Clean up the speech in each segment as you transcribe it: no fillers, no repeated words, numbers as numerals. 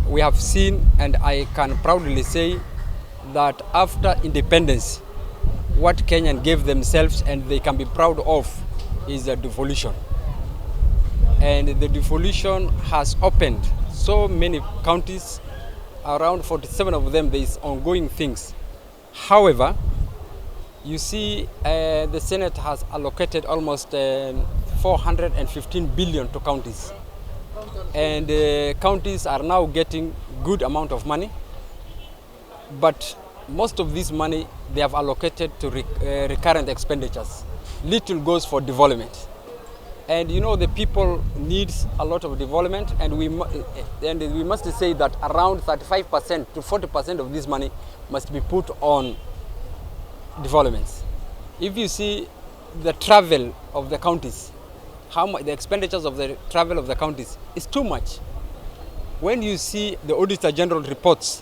we have seen, and I can proudly say that after independence, what Kenyan gave themselves and they can be proud of is a devolution. And the devolution has opened so many counties, around 47 of them there is ongoing things. However, you see the Senate has allocated almost 415 billion to counties. And counties are now getting good amount of money, but most of this money they have allocated to recurrent expenditures. Little goes for development. And you know the people needs a lot of development, and we must say that around 35% to 40% of this money must be put on developments. If you see the travel of the counties, how much the expenditures of the travel of the counties is too much. When you see the Auditor General reports,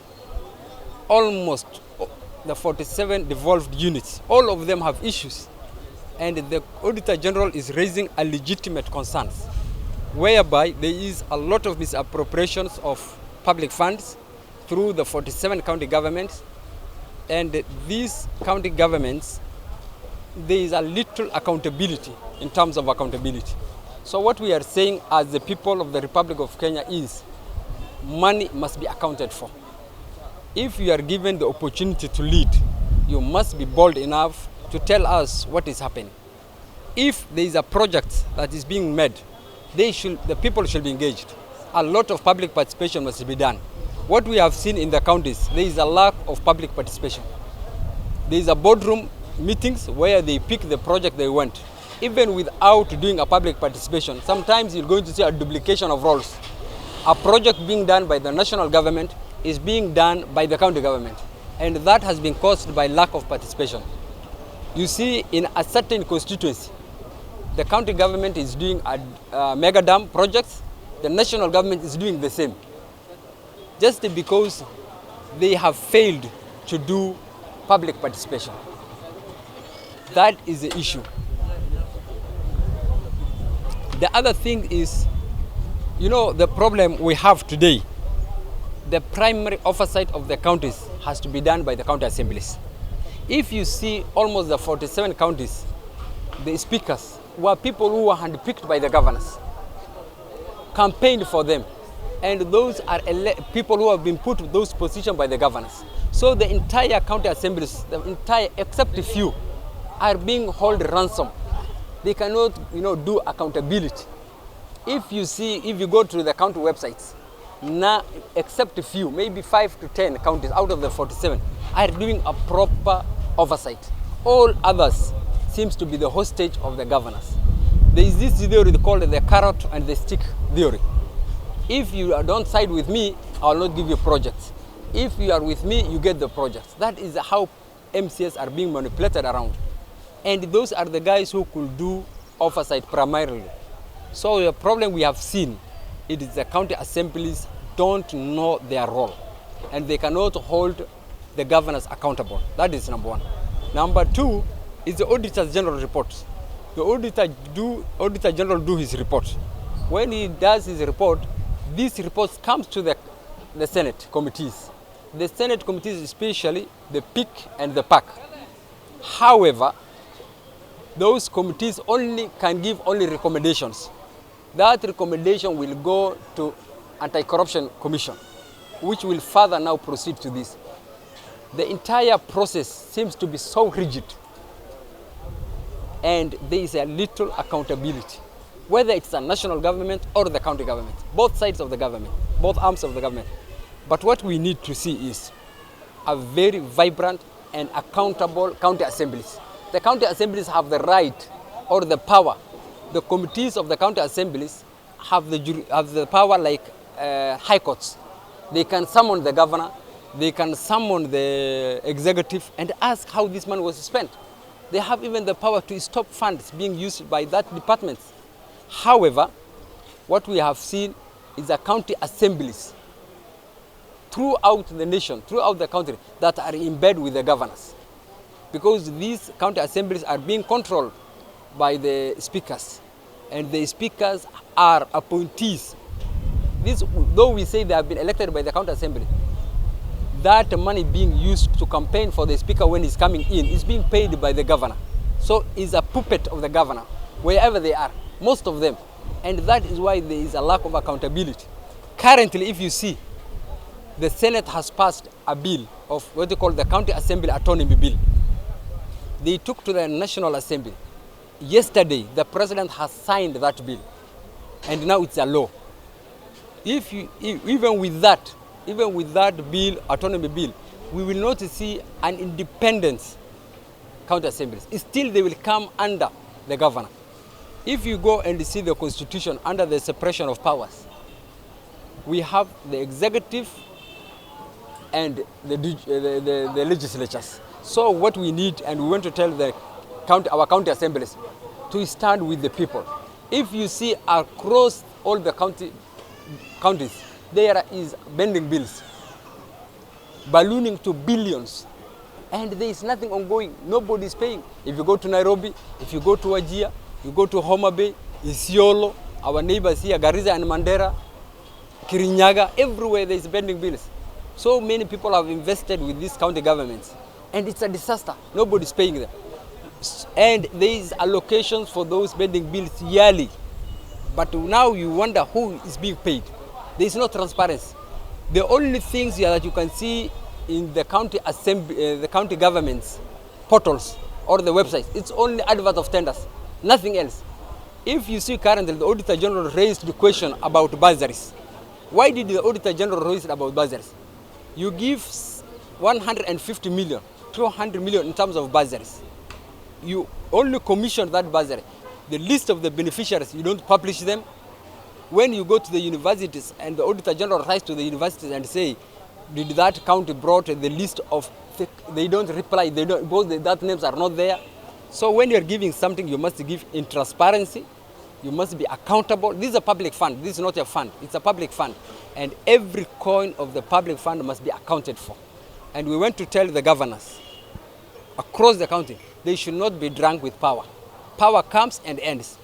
almost the 47 devolved units, all of them have issues. And the Auditor General is raising a legitimate concerns, whereby there is a lot of misappropriations of public funds through the 47 county governments. And these county governments, there is a little accountability in terms of accountability. So what we are saying as the people of the Republic of Kenya is, money must be accounted for. If you are given the opportunity to lead, you must be bold enough to tell us what is happening. If there is a project that is being made, the people should be engaged. A lot of public participation must be done. What we have seen in the counties, there is a lack of public participation. There is a boardroom meetings where they pick the project they want. Even without doing a public participation, sometimes you're going to see a duplication of roles. A project being done by the national government is being done by the county government. And that has been caused by lack of participation. You see, in a certain constituency, the county government is doing a mega dam projects, the national government is doing the same. Just because they have failed to do public participation. That is the issue. The other thing is, you know, the problem we have today, the primary oversight of the counties has to be done by the county assemblies. If you see almost the 47 counties, the speakers were people who were handpicked by the governors, campaigned for them, and those are people who have been put to those positions by the governors. So the entire county assemblies, except a few, are being held ransom. They cannot, do accountability. If you go to the county websites, now except a few, maybe 5 to 10 counties out of the 47 are doing a proper oversight. All others seems to be the hostage of the governors. There is this theory called the carrot and the stick theory. If you don't side with me, I will not give you projects. If you are with me, you get the projects. That is how MCS are being manipulated around. And those are the guys who could do oversight primarily. So the problem we have seen, it is the county assemblies don't know their role. And they cannot hold the governors accountable. That is number one. Number two is the Auditor General report. The Auditor General do his report. When he does his report, these reports comes to the Senate committees. The Senate committees, especially the pick and the pack. However, those committees can give only recommendations. That recommendation will go to Anti-Corruption Commission, which will further now proceed to this. The entire process seems to be so rigid, and there is a little accountability, whether it's a national government or the county government, both sides of the government, both arms of the government. But what we need to see is a very vibrant and accountable county assemblies. The county assemblies have the right or the power. The committees of the county assemblies have the power like high courts. They can summon the governor, they can summon the executive and ask how this money was spent. They have even the power to stop funds being used by that department. However, what we have seen is the county assemblies throughout the nation, throughout the country, that are in bed with the governors. Because these county assemblies are being controlled by the speakers. And the speakers are appointees This, though we say they have been elected by the county assembly, that money being used to campaign for the speaker when he's coming in is being paid by the governor. So he's a puppet of the governor, wherever they are, most of them. And that is why there is a lack of accountability. Currently, if you see, the Senate has passed a bill of what they call the County Assembly Autonomy Bill. They took to the National Assembly. Yesterday, the president has signed that bill, and now it's a law. Even with that bill, autonomy bill, we will not see an independent county assemblies. Still, they will come under the governor. If you go and see the constitution under the separation of powers, we have the executive and the legislatures. So what we need, and we want to tell our county assemblies to stand with the people. If you see across all the counties, there is bending bills, ballooning to billions, and there is nothing ongoing. Nobody is paying. If you go to Nairobi, if you go to Wajir, you go to Homa Bay, Isiolo, our neighbors here, Garissa and Mandera, Kirinyaga, everywhere there is bending bills. So many people have invested with these county governments, and it's a disaster. Nobody is paying them. And there is allocations for those bending bills yearly. But now you wonder who is being paid. There is no transparency. The only things here that you can see in the county assembly, the county government's portals or the websites, it's only advert of tenders, nothing else. If you see currently, the Auditor General raised the question about bursaries. Why did the Auditor General raise it about bursaries? You give 150 million, 200 million in terms of bursaries. You only commission that bursary. The list of the beneficiaries, you don't publish them. When you go to the universities and the Auditor General writes to the universities and say, did that county brought the list of, they don't reply, both that names are not there. So when you're giving something, you must give in transparency, you must be accountable. This is a public fund, this is not a fund, it's a public fund. And every coin of the public fund must be accounted for. And we went to tell the governors across the county, they should not be drunk with power. Power comes and ends.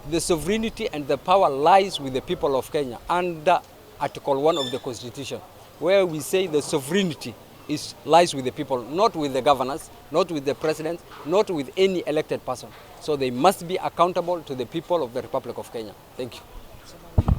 The sovereignty and the power lies with the people of Kenya under Article 1 of the Constitution, where we say the sovereignty lies with the people, not with the governors, not with the president, not with any elected person. So they must be accountable to the people of the Republic of Kenya. Thank you.